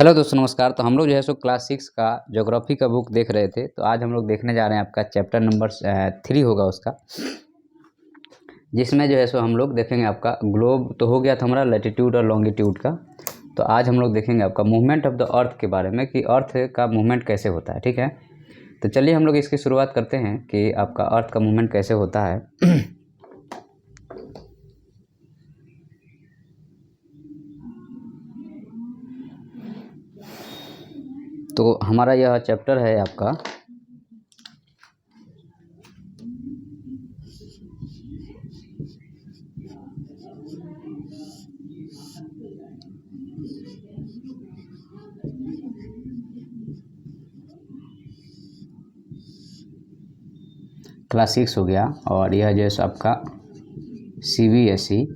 Hello दोस्तों नमस्कार। तो हम लोग जो है सो क्लास 6 का ज्योग्राफी का बुक देख रहे थे। तो आज हम लोग देखने जा रहे हैं आपका चैप्टर नंबर 3 होगा उसका, जिसमें जो है सो हम लोग देखेंगे आपका ग्लोब तो हो गया था हमारा, लैटिट्यूड और लॉन्गिट्यूड का। तो आज हम लोग देखेंगे आपका मूवमेंट ऑफ द अर्थ के बारे में कि अर्थ का मूवमेंट कैसे होता है। ठीक है, तो चलिए हम लोग इसकी शुरुआत करते हैं कि आपका अर्थ का मूवमेंट कैसे होता है। तो हमारा यह चैप्टर है आपका क्लास 6 हो गया, और यह जो है सो आपका CBSE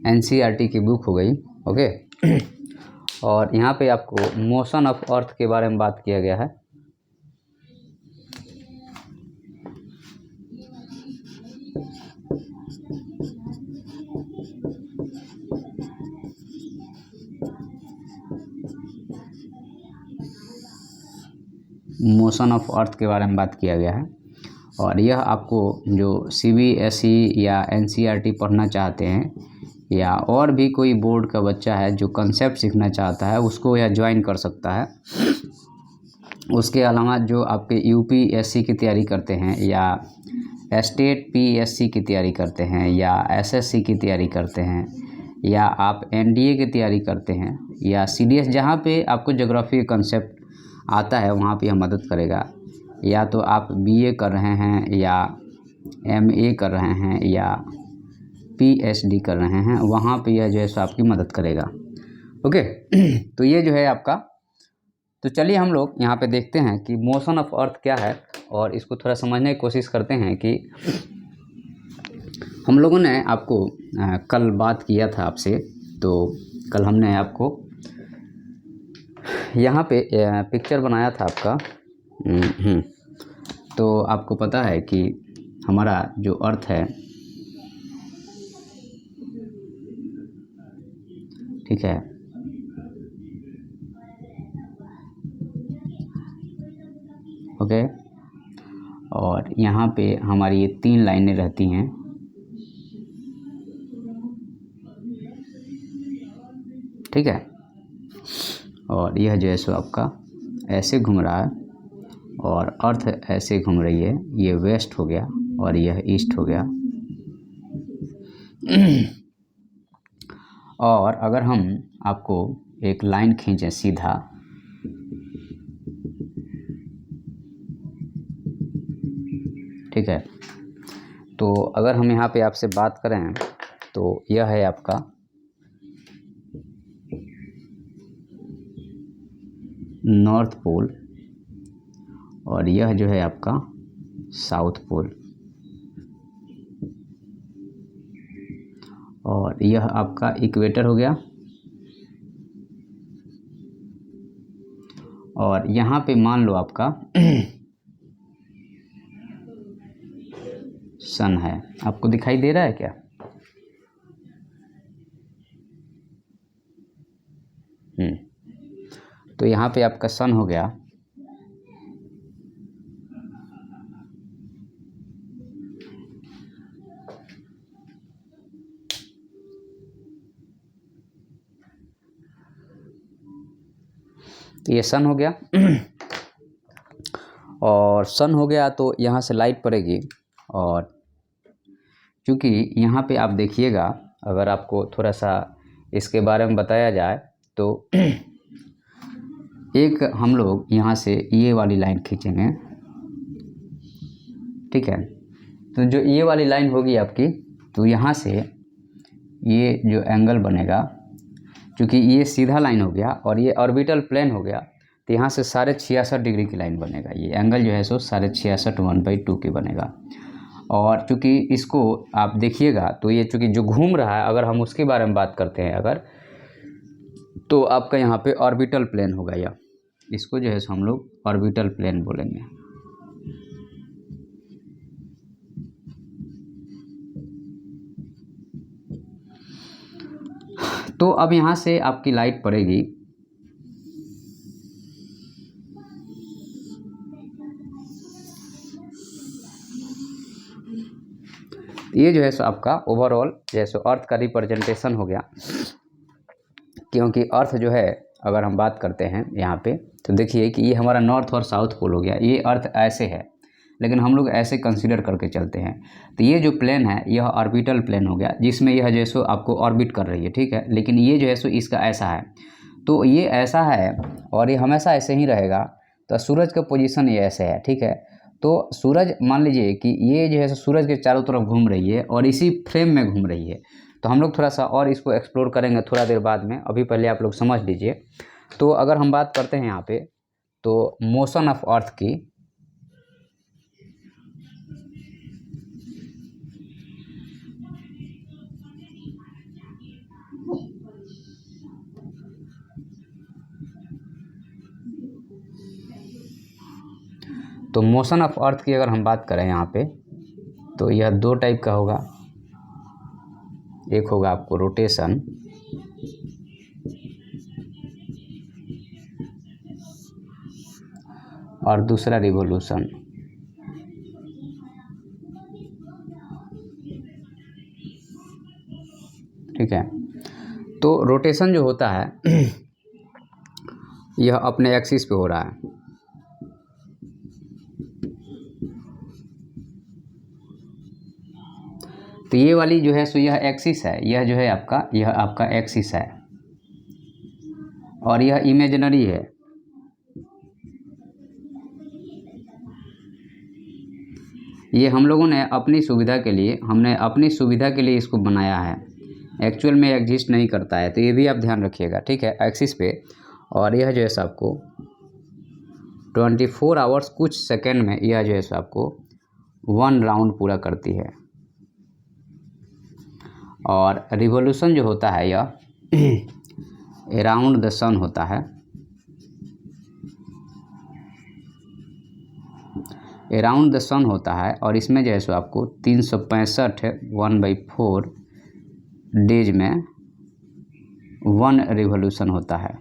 NCERT की बुक हो गई। ओके, और यहाँ पे आपको मोशन ऑफ अर्थ के बारे में बात किया गया है। मोशन ऑफ अर्थ के बारे में बात किया गया है। और यह आपको जो CBSE या NCERT पढ़ना चाहते हैं, या और भी कोई बोर्ड का बच्चा है जो कंसेप्ट सीखना चाहता है, उसको यह ज्वाइन कर सकता है। उसके अलावा जो आपके UPSC की तैयारी करते हैं, या स्टेट PSC की तैयारी करते हैं, या SSC की तैयारी करते हैं, या आप NDA की तैयारी करते हैं, या CDS, जहाँ पे आपको ज्योग्राफी कंसेप्ट आता है वहाँ पे यह मदद करेगा। या तो आप BA कर रहे हैं, या MA कर रहे हैं, या PhD कर रहे हैं, वहाँ पे यह जो है सो आपकी मदद करेगा। ओके, तो ये जो है आपका। तो चलिए हम लोग यहाँ पे देखते हैं कि मोशन ऑफ अर्थ क्या है, और इसको थोड़ा समझने की कोशिश करते हैं कि हम लोगों ने आपको कल बात किया था आपसे। तो कल हमने आपको यहाँ पे पिक्चर बनाया था आपका। तो आपको पता है कि हमारा जो अर्थ है, ठीक है, ओके, और यहाँ पे हमारी ये 3 लाइनें रहती हैं। ठीक है, और यह जो है सो आपका ऐसे घूम रहा है, और अर्थ ऐसे घूम रही है। ये वेस्ट हो गया और यह ईस्ट हो गया। और अगर हम आपको एक लाइन खींचें सीधा, ठीक है, तो अगर हम यहाँ पे आपसे बात करें तो यह है आपका नॉर्थ पोल, और यह जो है आपका साउथ पोल, और यह आपका इक्वेटर हो गया। और यहाँ पे मान लो आपका सन है। आपको दिखाई दे रहा है क्या? तो यहाँ पे आपका सन हो गया। तो ये सन हो गया। और सन हो गया तो यहाँ से लाइट पड़ेगी। और क्योंकि यहाँ पे आप देखिएगा, अगर आपको थोड़ा सा इसके बारे में बताया जाए तो एक हम लोग यहाँ से ये वाली लाइन खींचेंगे। ठीक है, तो जो ये वाली लाइन होगी आपकी, तो यहाँ से ये जो एंगल बनेगा, क्योंकि ये सीधा लाइन हो गया और ये ऑर्बिटल प्लेन हो गया, तो यहाँ से 66.5 डिग्री की लाइन बनेगा। ये एंगल जो है सो 66.5 1/2 के बनेगा। और चूँकि इसको आप देखिएगा तो ये चूँकि जो घूम रहा है, अगर हम उसके बारे में बात करते हैं अगर, तो आपका यहाँ पे ऑर्बिटल प्लेन होगा। या इसको जो है सो हम लोग ऑर्बिटल प्लेन बोलेंगे। तो अब यहाँ से आपकी लाइट पड़ेगी, ये जो है सो आपका ओवरऑल जैसे अर्थ का रिप्रेजेंटेशन हो गया। क्योंकि अर्थ जो है अगर हम बात करते हैं यहाँ पे तो देखिए कि ये हमारा नॉर्थ और साउथ पोल हो गया, ये अर्थ ऐसे है, लेकिन हम लोग ऐसे कंसीडर करके चलते हैं। तो ये जो प्लेन है यह ऑर्बिटल प्लेन हो गया, जिसमें यह जो है सो आपको ऑर्बिट कर रही है, ठीक है। लेकिन ये जो है सो इसका ऐसा है, तो ये ऐसा है और ये हमेशा ऐसे ही रहेगा। तो सूरज का पोजीशन ये ऐसे है, ठीक है। तो सूरज मान लीजिए कि ये जो है सो सूरज के चारों तरफ घूम रही है और इसी फ्रेम में घूम रही है। तो हम लोग थोड़ा सा और इसको एक्सप्लोर करेंगे थोड़ा देर बाद में, अभी पहले आप लोग समझ लीजिए। तो अगर हम बात करते हैं यहाँ पे तो मोशन ऑफ अर्थ की, तो मोशन ऑफ अर्थ की अगर हम बात करें यहाँ पे तो यह दो टाइप का होगा। एक होगा आपको रोटेशन और दूसरा रिवोल्यूशन। ठीक है। तो रोटेशन जो होता है यह अपने एक्सिस पे हो रहा है। तो ये वाली जो है सो यह एक्सिस है, यह जो है आपका यह आपका एक्सिस है और यह इमेजिनरी है। ये हम लोगों ने अपनी सुविधा के लिए, हमने अपनी सुविधा के लिए इसको बनाया है, एक्चुअल में एग्जिस्ट नहीं करता है। तो ये भी आप ध्यान रखिएगा, ठीक है, एक्सिस पे। और यह जो है सो आपको 24 आवर्स कुछ सेकेंड में यह जो है सो आपको 1 राउंड पूरा करती है। और रिवॉल्यूशन जो होता है यह अराउंड द सन होता है, अराउंड द सन होता है। और इसमें जो है सो आपको 365 1/4 डेज में 1 रिवॉल्यूशन होता है।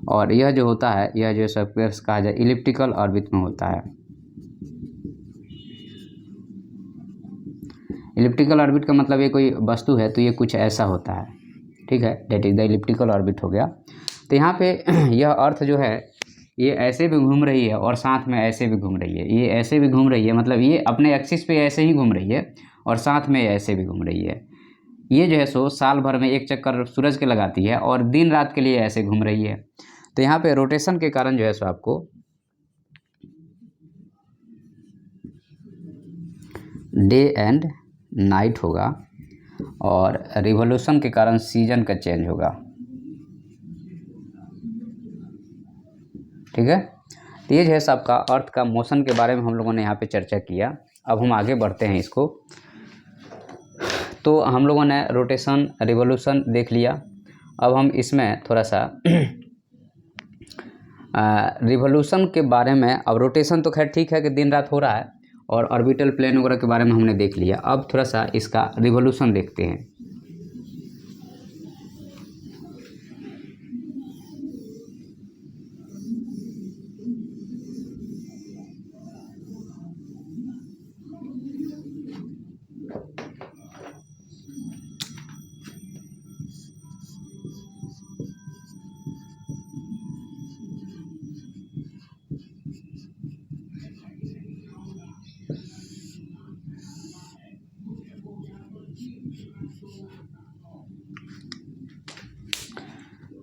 और यह जो होता है यह जो सब कहा जाए इलिप्टिकल ऑर्बिट में होता है। इलिप्टिकल ऑर्बिट का मतलब ये कोई वस्तु है तो ये कुछ ऐसा होता है, ठीक है, that is the elliptical orbit हो गया। तो यहाँ पे यह अर्थ जो है ये ऐसे भी घूम रही है और साथ में ऐसे भी घूम रही है, ये ऐसे भी घूम रही है, मतलब ये अपने एक्सिस पे ऐसे ही घूम रही है और साथ में ऐसे भी घूम रही है। ये जो है सो साल भर में एक चक्कर सूरज के लगाती है और दिन रात के लिए ऐसे घूम रही है। तो यहाँ पे रोटेशन के कारण जो है सो आपको डे एंड नाइट होगा और रिवॉल्यूशन के कारण सीजन का चेंज होगा, ठीक है। तो ये जो है सो आपका अर्थ का मोशन के बारे में हम लोगों ने यहाँ पे चर्चा किया। अब हम आगे बढ़ते हैं इसको। तो हम लोगों ने रोटेशन रिवॉल्यूशन देख लिया। अब हम इसमें थोड़ा सा रिवॉल्यूशन के बारे में, अब रोटेशन तो खैर ठीक है कि दिन रात हो रहा है और ऑर्बिटल प्लेन वगैरह के बारे में हमने देख लिया। अब थोड़ा सा इसका रिवॉल्यूशन देखते हैं।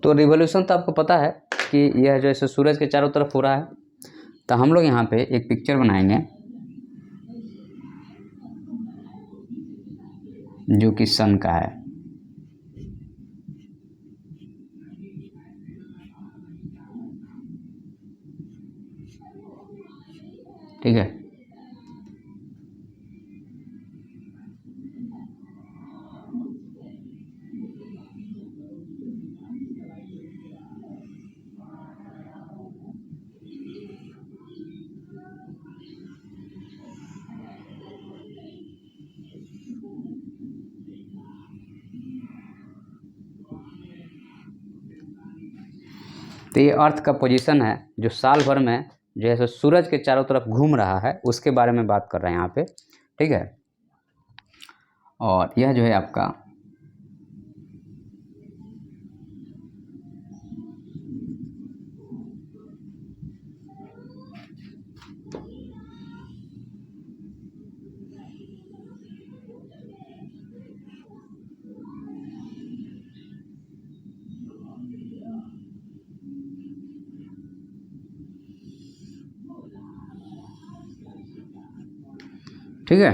तो रिवॉल्यूशन तो आपको पता है कि यह जो है सूरज के चारों तरफ हो रहा है। तो हम लोग यहाँ पे एक पिक्चर बनाएंगे जो कि सन का है, ठीक है। तो ये अर्थ का पोजीशन है जो साल भर में जो है सो सूरज के चारों तरफ घूम रहा है, उसके बारे में बात कर रहे हैं यहाँ पे, ठीक है। और यह जो है आपका ठीक है।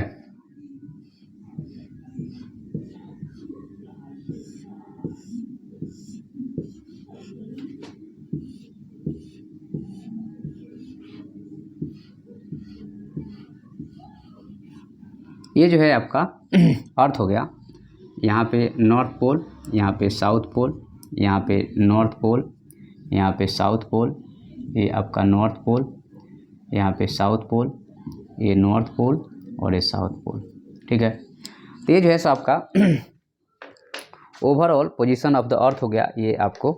ये जो है आपका अर्थ हो गया। यहाँ पे नॉर्थ पोल, यहाँ पे साउथ पोल, यहाँ पे नॉर्थ पोल, यहाँ पे साउथ पोल, ये आपका नॉर्थ पोल, यहाँ पे साउथ पोल, ये नॉर्थ पोल और ये साउथ पोल, ठीक है। तो ये जो है सो आपका overall position of the earth हो गया ये आपको,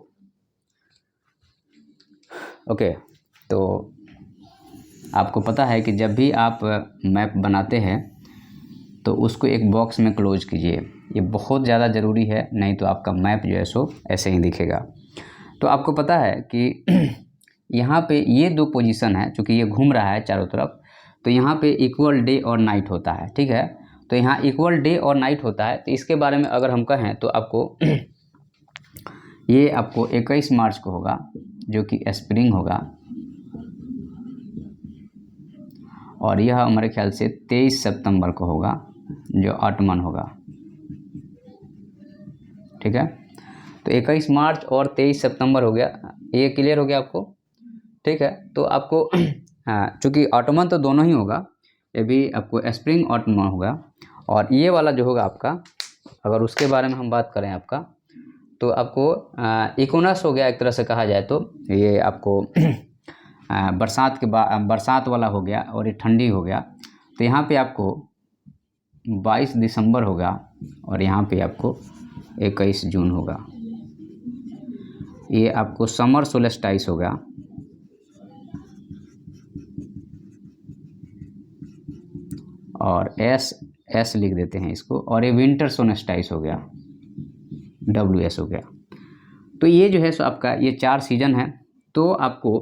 ओके। तो आपको पता है कि जब भी आप मैप बनाते हैं तो उसको एक बॉक्स में क्लोज कीजिए, ये बहुत ज़्यादा ज़रूरी है, नहीं तो आपका मैप जो है सो ऐसे ही दिखेगा। तो आपको पता है कि यहाँ पे ये दो पोजीशन है, चूँकि ये घूम रहा है चारों तरफ, तो यहाँ पे इक्वल डे और नाइट होता है, ठीक है। तो यहाँ इक्वल डे और नाइट होता है, तो इसके बारे में अगर हम कहें तो आपको ये आपको 21 मार्च को होगा जो कि स्प्रिंग होगा, और यह हमारे ख्याल से 23 सितंबर को होगा जो ऑटमन होगा, ठीक है। तो 21 मार्च और 23 सितंबर हो गया, ये क्लियर हो गया आपको, ठीक है। तो आपको हाँ, चूँकि ऑटमन तो दोनों ही होगा, ये भी आपको स्प्रिंग ऑटमन होगा, और ये वाला जो होगा आपका, अगर उसके बारे में हम बात करें आपका, तो आपको इक्विनोक्स हो गया एक तरह से कहा जाए तो, ये आपको बरसात के बाद बरसात वाला हो गया, और ये ठंडी हो गया। तो यहाँ पे आपको 22 दिसंबर होगा, और यहाँ पे आपको 21 जून होगा, ये आपको समर सोलेस्टाइस होगा, और एस लिख देते हैं इसको, और ये विंटर सोलेस्टाइस हो गया, WS हो गया। तो ये जो है सो आपका ये 4 सीजन है। तो आपको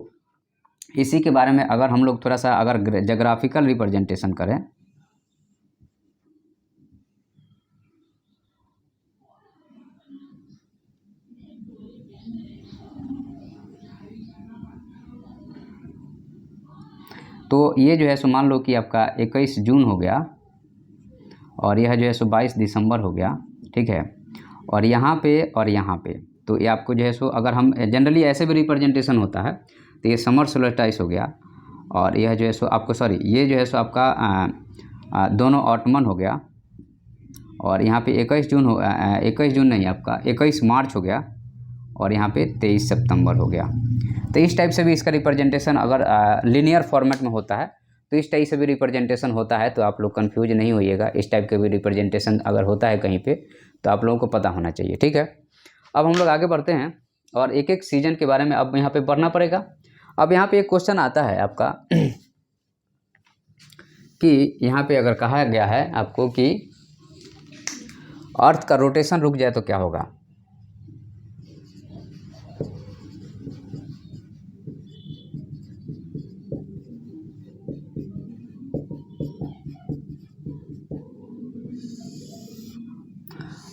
इसी के बारे में अगर हम लोग थोड़ा सा अगर जोग्राफिकल रिप्रेजेंटेशन करें, तो ये जो है सो मान लो कि आपका 21 जून हो गया, और यह जो है सो 22 दिसंबर हो गया, ठीक है। और यहाँ पे और यहाँ पे, तो ये आपको जो है सो अगर हम जनरली ऐसे भी रिप्रेजेंटेशन होता है, तो ये समर सोलेस्टाइस हो गया, और यह जो है सो आपको सॉरी ये जो है सो आपका दोनों ऑटमन हो गया, और यहाँ पे 21 जून हो 21 जून नहीं आपका 21 मार्च हो गया, और यहाँ पे 23 सितंबर हो गया। तो इस टाइप से भी इसका रिप्रेजेंटेशन अगर लीनियर फॉर्मेट में होता है, तो इस टाइप से भी रिप्रेजेंटेशन होता है, तो आप लोग कंफ्यूज नहीं होइएगा। इस टाइप के भी रिप्रेजेंटेशन अगर होता है कहीं पे, तो आप लोगों को पता होना चाहिए, ठीक है। अब हम लोग आगे बढ़ते हैं, और एक एक सीजन के बारे में अब यहाँ पे पढ़ना पड़ेगा। अब यहाँ पे एक क्वेश्चन आता है आपका कि यहाँ पे अगर कहा गया है आपको कि अर्थ का रोटेशन रुक जाए तो क्या होगा।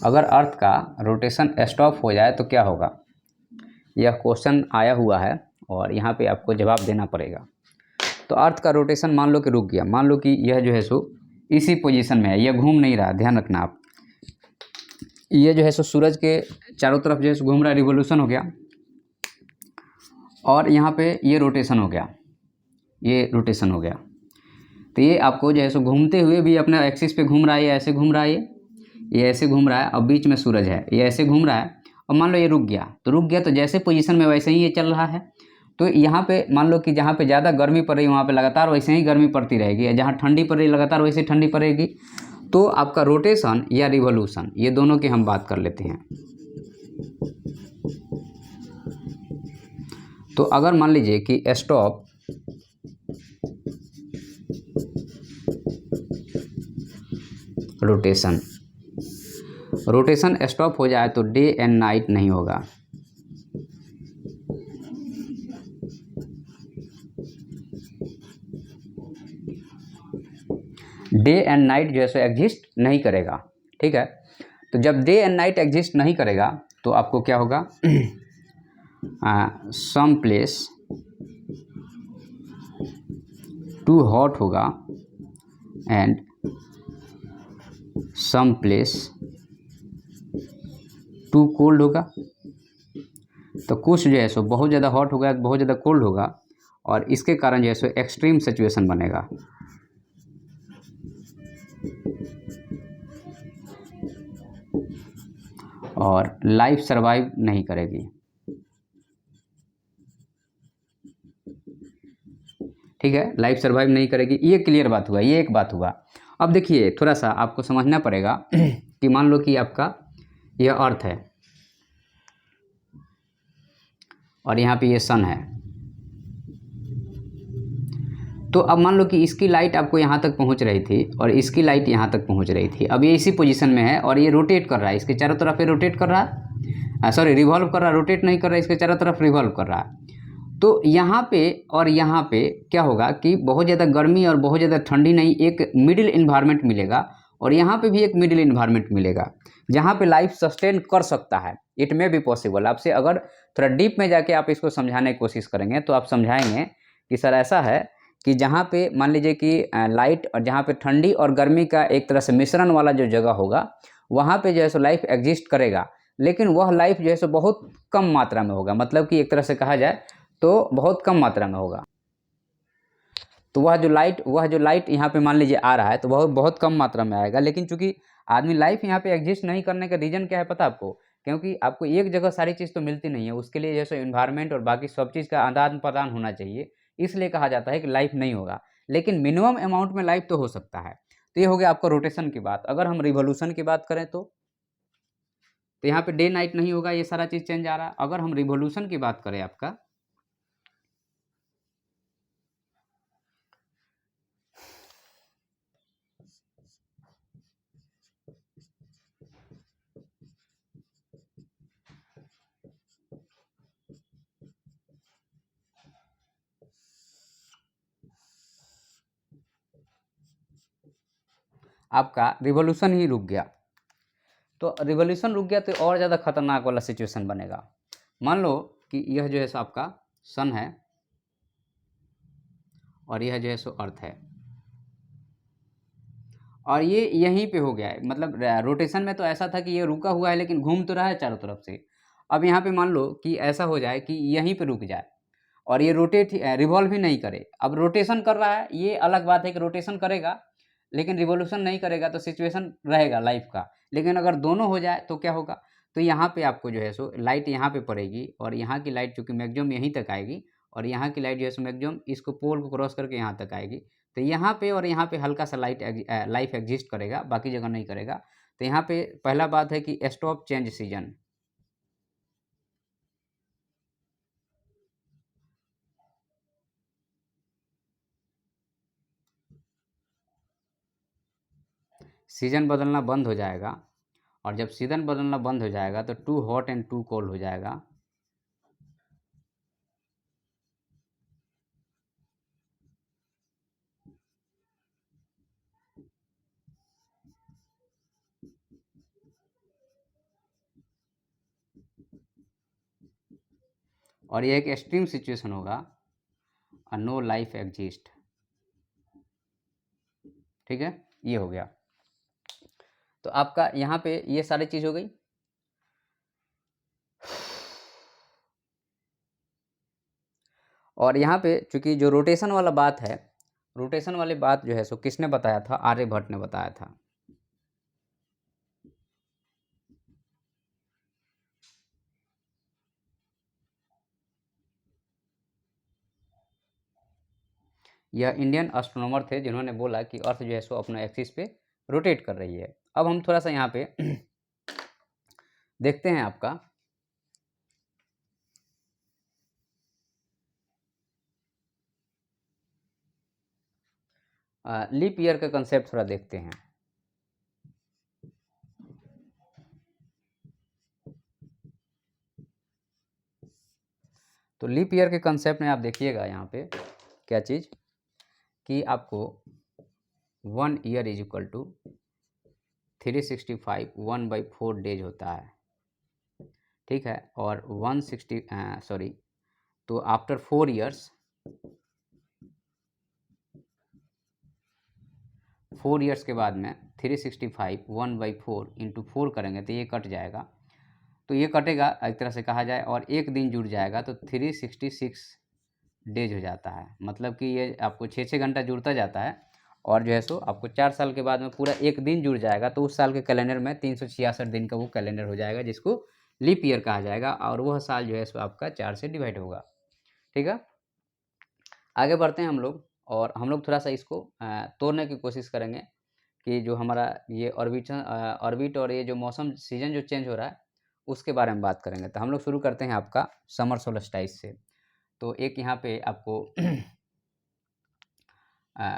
अगर अर्थ का रोटेशन स्टॉप हो जाए तो क्या होगा, यह क्वेश्चन आया हुआ है, और यहाँ पे आपको जवाब देना पड़ेगा। तो अर्थ का रोटेशन मान लो कि रुक गया, मान लो कि यह जो है सो इसी पोजीशन में है, यह घूम नहीं रहा, ध्यान रखना आप। ये जो है सो सूरज के चारों तरफ जो है सो घूम रहा है, रिवोल्यूशन हो गया, और यहाँ पे ये रोटेशन हो गया, ये रोटेशन हो गया। तो ये आपको जो है सो घूमते हुए भी अपने एक्सिस पे घूम रहा है, ये ऐसे घूम रहा है, ये ऐसे घूम रहा है, और बीच में सूरज है, ये ऐसे घूम रहा है, और मान लो ये रुक गया, तो रुक गया तो जैसे पोजीशन में वैसे ही ये चल रहा है। तो यहाँ पे मान लो कि जहाँ पे ज़्यादा गर्मी पड़ रही है वहाँ पे लगातार वैसे ही गर्मी पड़ती रहेगी, जहाँ ठंडी पड़ रही लगातार वैसे ठंडी पड़ेगी। तो आपका रोटेशन या रिवोल्यूशन, ये दोनों की हम बात कर लेते हैं। तो अगर मान लीजिए कि स्टॉप रोटेशन, रोटेशन स्टॉप हो जाए तो डे एंड नाइट नहीं होगा। डे एंड नाइट जो है सो एग्जिस्ट नहीं करेगा, ठीक है। तो जब डे एंड नाइट एग्जिस्ट नहीं करेगा तो आपको क्या होगा, सम प्लेस टू हॉट होगा and some place too cold होगा। तो कुछ जो है सो बहुत ज़्यादा हॉट होगा, बहुत ज़्यादा कोल्ड होगा, और इसके कारण जो है सो एक्सट्रीम सिचुएशन बनेगा। और लाइफ सरवाइव नहीं करेगी, ठीक है, लाइफ सरवाइव नहीं करेगी। ये क्लियर बात हुआ, ये एक बात हुआ। अब देखिए थोड़ा सा आपको समझना पड़ेगा कि मान लो कि आपका यह अर्थ है और यहाँ पे ये सन है, तो अब मान लो कि इसकी लाइट आपको यहाँ तक पहुँच रही थी और इसकी लाइट यहाँ तक पहुँच रही थी। अब ये इसी पोजीशन में है और ये रोटेट कर रहा है, इसके चारों तरफ ये रोटेट कर रहा है, सॉरी रिवॉल्व कर रहा है, रोटेट नहीं कर रहा है, इसके चारों तरफ रिवॉल्व कर रहा है। तो यहाँ पे और यहाँ पे क्या होगा कि बहुत ज़्यादा गर्मी और बहुत ज़्यादा ठंडी नहीं, एक मिडिल इन्वायरमेंट मिलेगा, और यहाँ पे भी एक मिडिल इन्वायरमेंट मिलेगा जहाँ पे लाइफ सस्टेन कर सकता है। It may be possible. आपसे अगर थोड़ा डीप में जाके आप इसको समझाने की कोशिश करेंगे तो आप समझाएंगे कि सर ऐसा है कि जहाँ पे मान लीजिए कि लाइट और जहाँ पे ठंडी और गर्मी का एक तरह से मिश्रण वाला जो जगह होगा, वहाँ पे जो है सो लाइफ एग्जिस्ट करेगा, लेकिन वह लाइफ जो है सो बहुत कम मात्रा में होगा। मतलब कि एक तरह से कहा जाए तो बहुत कम मात्रा में होगा। तो वह जो लाइट यहाँ पे मान लीजिए आ रहा है तो वह बहुत कम मात्रा में आएगा। लेकिन चूंकि आदमी लाइफ यहाँ पे एग्जिस्ट नहीं करने का रीज़न क्या है पता आपको? क्योंकि आपको एक जगह सारी चीज़ तो मिलती नहीं है, उसके लिए जैसे इन्वायरमेंट और बाकी सब चीज़ का आदान प्रदान होना चाहिए, इसलिए कहा जाता है कि लाइफ नहीं होगा। लेकिन मिनिमम अमाउंट में लाइफ तो हो सकता है। तो ये हो गया आपका रोटेशन की बात। अगर हम रिवोल्यूशन की बात करें तो यहाँ पे डे नाइट नहीं होगा, ये सारा चीज़ चेंज आ रहा है। अगर हम रिवोल्यूशन की बात करें आपका, आपका रिवोल्यूशन ही रुक गया, तो रिवोल्यूशन रुक गया तो और ज़्यादा खतरनाक वाला सिचुएशन बनेगा। मान लो कि यह जो है सो आपका सन है और यह जो है सो अर्थ है, और ये यहीं पे हो गया है। मतलब रोटेशन में तो ऐसा था कि ये रुका हुआ है लेकिन घूम तो रहा है चारों तरफ से। अब यहाँ पे मान लो कि ऐसा हो जाए कि यहीं पे रुक जाए और ये रोटेट रिवॉल्व ही नहीं करे। अब रोटेशन कर रहा है, ये अलग बात है कि रोटेशन करेगा लेकिन रिवोल्यूशन नहीं करेगा तो सिचुएशन रहेगा लाइफ का। लेकिन अगर दोनों हो जाए तो क्या होगा? तो यहाँ पे आपको जो है सो लाइट यहाँ पे पड़ेगी और यहाँ की लाइट चूँकि मैक्सिमम यहीं तक आएगी और यहाँ की लाइट जो है सो मैक्सिमम इसको पोल को क्रॉस करके यहाँ तक आएगी। तो यहाँ पे और यहाँ पे हल्का सा लाइफ एग्जिस्ट करेगा, बाकी जगह नहीं करेगा। तो यहाँ पे पहला बात है कि स्टॉप चेंज सीजन। सीज़न बदलना बंद हो जाएगा, और जब सीज़न बदलना बंद हो जाएगा तो too hot and too cold हो जाएगा। और ये एक एक्सट्रीम सिचुएशन होगा, नो लाइफ एग्जिस्ट। ठीक है, ये हो गया। तो आपका यहाँ पे ये सारी चीज़ हो गई। और यहाँ पे चूंकि जो रोटेशन वाला बात है, रोटेशन वाली बात जो है सो किसने बताया था? आर्यभट्ट ने बताया था। यह इंडियन एस्ट्रोनॉमर थे जिन्होंने बोला कि अर्थ जो है सो अपना एक्सिस पे रोटेट कर रही है। अब हम थोड़ा सा यहाँ पे देखते हैं आपका लीप ईयर का कंसेप्ट थोड़ा देखते हैं। तो लीप ईयर के कंसेप्ट में आप देखिएगा यहाँ पे क्या चीज़ कि आपको 1 year is equal to 365 1/4 days होता है, ठीक है। और 160 तो आफ्टर 4 ईयर्स 4 ईयर्स के बाद में 365 1/4 इंटू 4 करेंगे तो ये कट जाएगा, तो ये कटेगा एक तरह से कहा जाए, और एक दिन जुड़ जाएगा तो 366 डेज हो जाता है। मतलब कि ये आपको 6-6 घंटा जुड़ता जाता है, और जो है सो आपको 4 साल के बाद में पूरा एक दिन जुड़ जाएगा, तो उस साल के कैलेंडर में 366 दिन का वो कैलेंडर हो जाएगा, जिसको लीप ईयर कहा जाएगा, और वह साल जो है सो आपका 4 से डिवाइड होगा, ठीक है। आगे बढ़ते हैं हम लोग, और हम लोग थोड़ा सा इसको तोड़ने की कोशिश करेंगे कि जो हमारा ये ऑर्बिट और ये जो मौसम सीजन जो चेंज हो रहा है उसके बारे में बात करेंगे। तो हम लोग शुरू करते हैं आपका समर सोल्स्टिस से। तो एक यहाँ पे आपको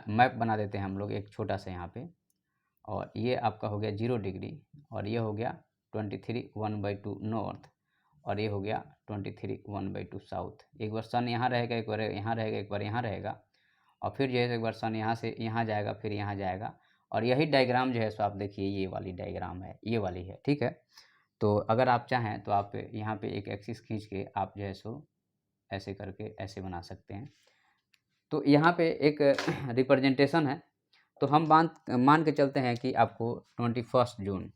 मैप बना देते हैं हम लोग एक छोटा सा यहाँ पे, और ये आपका हो गया 0 डिग्री, और ये हो गया 23 1/2 नॉर्थ, और ये हो गया 23 1/2 साउथ। एक बार सन यहाँ रहेगा, एक बार यहाँ रहेगा, एक बार यहाँ रहेगा, और फिर जो है एक बार सन यहाँ से यहाँ जाएगा, फिर यहाँ जाएगा, और यही डायग्राम जो है सो आप देखिए ये वाली डायग्राम है, ये वाली है, ठीक है। तो अगर आप चाहें तो आप यहाँ पे एक एक्सिस खींच के आप जो है सो ऐसे करके ऐसे बना सकते हैं। तो यहाँ पे एक रिप्रेजेंटेशन है, तो हम मान के चलते हैं कि आपको 21 जून,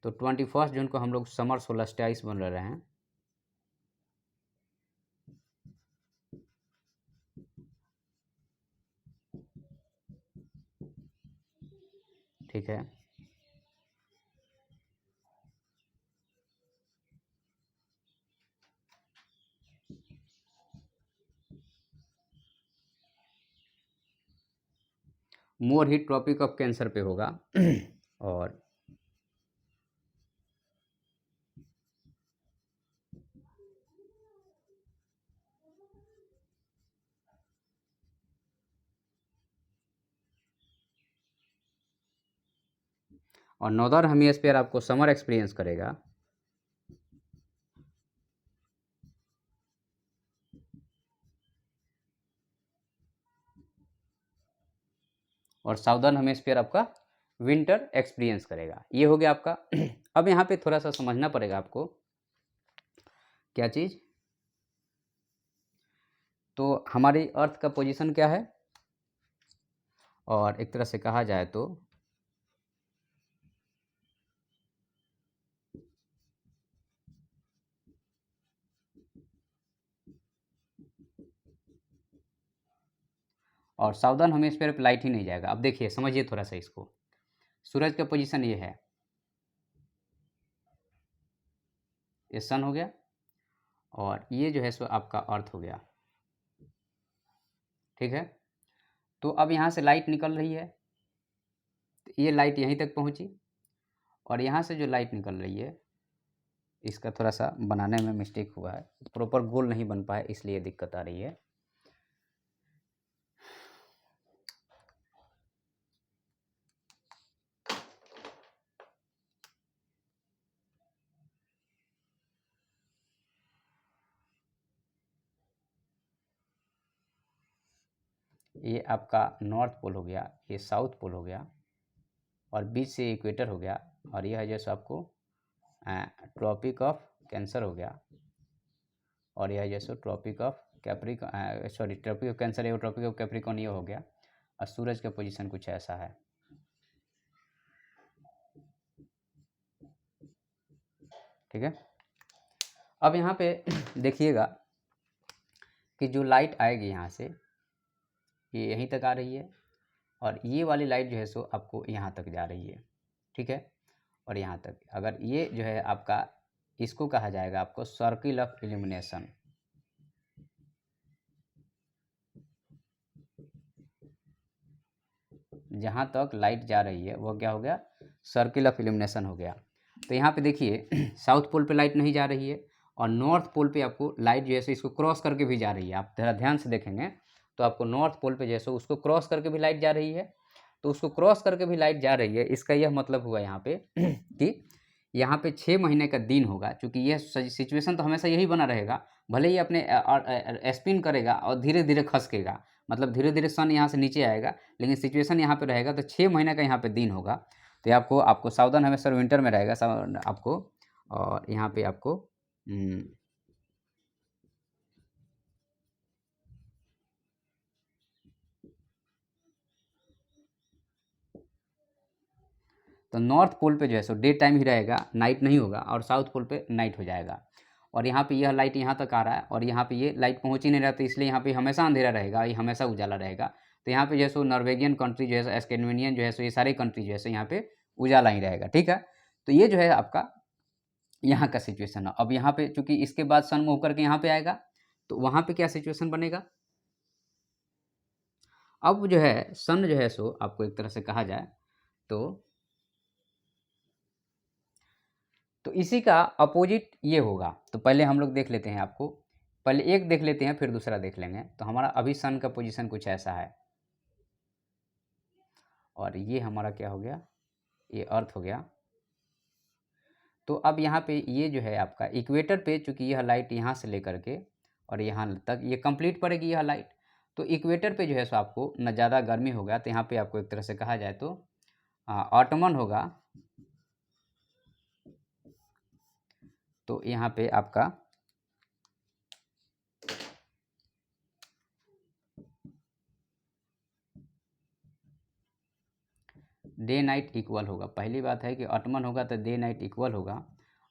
तो 21 जून को हम लोग समर सोल्स्टिस बन रहे हैं, ठीक है। More heat tropic of Cancer पे होगा और नॉर्दर्न हेमिस्फीयर आपको समर एक्सपीरियंस करेगा, और साउदर्न हेमिस्फीयर आपका विंटर एक्सपीरियंस करेगा। ये हो गया आपका अब यहाँ पे थोड़ा सा समझना पड़ेगा आपको क्या चीज़, तो हमारी अर्थ का पोजीशन क्या है, और एक तरह से कहा जाए तो और साउदर्न हेमिस्फीयर पे लाइट ही नहीं जाएगा। अब देखिए समझिए थोड़ा सा इसको, सूरज का पोजीशन ये है, ये सन हो गया, और ये जो है सो आपका अर्थ हो गया, ठीक है। तो अब यहाँ से लाइट निकल रही है, तो ये लाइट यहीं तक पहुँची, और यहाँ से जो लाइट निकल रही है इसका थोड़ा सा बनाने में मिस्टेक हुआ है, प्रॉपर गोल नहीं बन पाया, इसलिए दिक्कत आ रही है। ये आपका नॉर्थ पोल हो गया, ये साउथ पोल हो गया, और बीच से इक्वेटर हो गया, और यह है जैसे आपको ट्रॉपिक ऑफ कैंसर हो गया, और यह जैसे tropic of Capricorn, sorry tropic of Cancer है, ट्रॉपिक ऑफ कैप्रिकॉन ये हो गया, और सूरज का पोजीशन कुछ ऐसा है, ठीक है। अब यहाँ पे देखिएगा कि जो लाइट आएगी यहाँ से ये यहीं तक आ रही है, और ये वाली लाइट जो है सो आपको यहाँ तक जा रही है, ठीक है। और यहाँ तक अगर ये जो है आपका, इसको कहा जाएगा आपको सर्किल ऑफ इल्यूमिनेशन, जहाँ तक लाइट जा रही है वो क्या हो गया, सर्किल ऑफ इल्यूमिनेशन हो गया। तो यहाँ पे देखिए साउथ पोल पे लाइट नहीं जा रही है, और नॉर्थ पोल पे आपको लाइट जो है इसको क्रॉस करके भी जा रही है। आप ज़रा ध्यान से देखेंगे तो आपको नॉर्थ पोल पे जैसे उसको क्रॉस करके भी लाइट जा रही है। तो उसको क्रॉस करके भी लाइट जा रही है, इसका यह मतलब हुआ यहाँ पे कि यहाँ पे 6 महीने का दिन होगा। चूँकि यह सिचुएशन तो हमेशा यही बना रहेगा, भले ही अपने स्पिन करेगा और धीरे-धीरे खसकेगा, मतलब धीरे-धीरे सन यहाँ से नीचे आएगा, लेकिन सिचुएशन यहाँ पे रहेगा। तो 6 महीने का यहाँ पे दिन होगा। तो ये आपको सावधान हमेशा विंटर में रहेगा आपको, और यहाँ पे आपको तो नॉर्थ पोल पे जो है सो डे टाइम ही रहेगा, नाइट नहीं होगा, और साउथ पोल पे नाइट हो जाएगा। और यहाँ पे यह लाइट यहाँ तक आ रहा है और यहाँ पे ये लाइट पहुँच ही नहीं रहा, तो इसलिए यहाँ पे हमेशा अंधेरा रहेगा, ये हमेशा उजाला रहेगा। तो यहाँ पे जो है सो नॉर्वेगियन कंट्री जो है, स्कैंडिनेवियन जो है सो, ये सारे कंट्री जो है सो यहाँ पे उजाला ही रहेगा। ठीक है, तो ये जो है आपका यहाँ का सिचुएशन है। अब यहाँ पे चूँकि इसके बाद सन मूव करके यहाँ पे आएगा, तो वहाँ पे क्या सिचुएशन बनेगा। अब जो है सन जो है सो आपको एक तरह से कहा जाए तो इसी का अपोजिट ये होगा। तो पहले हम लोग देख लेते हैं, आपको पहले एक देख लेते हैं फिर दूसरा देख लेंगे। तो हमारा अभी सन का पोजीशन कुछ ऐसा है, और ये हमारा क्या हो गया, ये अर्थ हो गया। तो अब यहाँ पे ये जो है आपका इक्वेटर पे, चूँकि यह लाइट यहाँ से लेकर के और यहाँ तक ये कंप्लीट पड़ेगी यह लाइट। तो इक्वेटर पे जो है सो आपको न ज़्यादा गर्मी होगा, तो यहाँ पे आपको एक तरह से कहा जाए तो ऑटमन होगा। तो यहाँ पे आपका डे नाइट इक्वल होगा। पहली बात है कि ऑटमन होगा तो डे नाइट इक्वल होगा,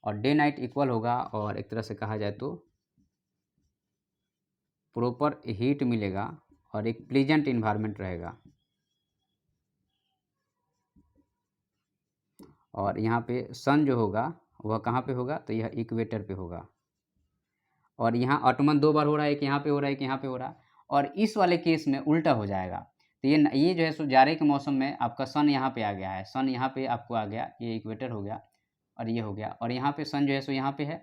और डे नाइट इक्वल होगा, और एक तरह से कहा जाए तो प्रॉपर हीट मिलेगा और एक प्लीजेंट इन्वायरमेंट रहेगा। और यहाँ पे सन जो होगा वह कहाँ पे होगा, तो यह इक्वेटर पे होगा। और यहाँ ऑटमन 2 बार हो रहा है, एक यहाँ पे हो रहा है, एक यहाँ पे हो रहा है। और इस वाले केस में उल्टा हो जाएगा। तो ये जो है सो जाड़े के मौसम में आपका सन यहाँ पे आ गया है, सन यहाँ पे आपको आ गया, ये इक्वेटर हो गया और ये हो गया, और यहाँ पे सन जो है सो यहाँ पे है।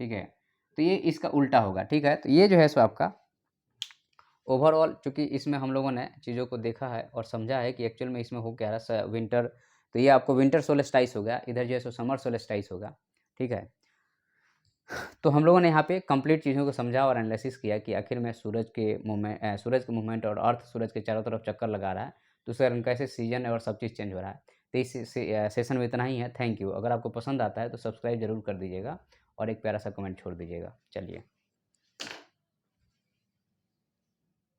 ठीक है, तो ये इसका उल्टा होगा। ठीक है, तो ये जो है सो आपका ओवरऑल, चूँकि इसमें हम लोगों ने चीज़ों को देखा है और समझा है कि एक्चुअल में इसमें हो क्या रहा है विंटर। तो ये आपको विंटर सोलेस्टाइस हो गया, इधर जो है सो समर सोलेस्टाइस होगा। ठीक है, तो हम लोगों ने यहाँ पे कंप्लीट चीज़ों को समझा और एनालिसिस किया कि आखिर में सूरज के मूवमेंट और अर्थ सूरज के चारों तरफ चक्कर लगा रहा है, तो उसके कारण कैसे सीजन और सब चीज़ चेंज हो रहा है। तो इस सेशन में इतना ही है। Thank you. अगर आपको पसंद आता है तो सब्सक्राइब जरूर कर दीजिएगा और एक प्यारा सा कमेंट छोड़ दीजिएगा। चलिए।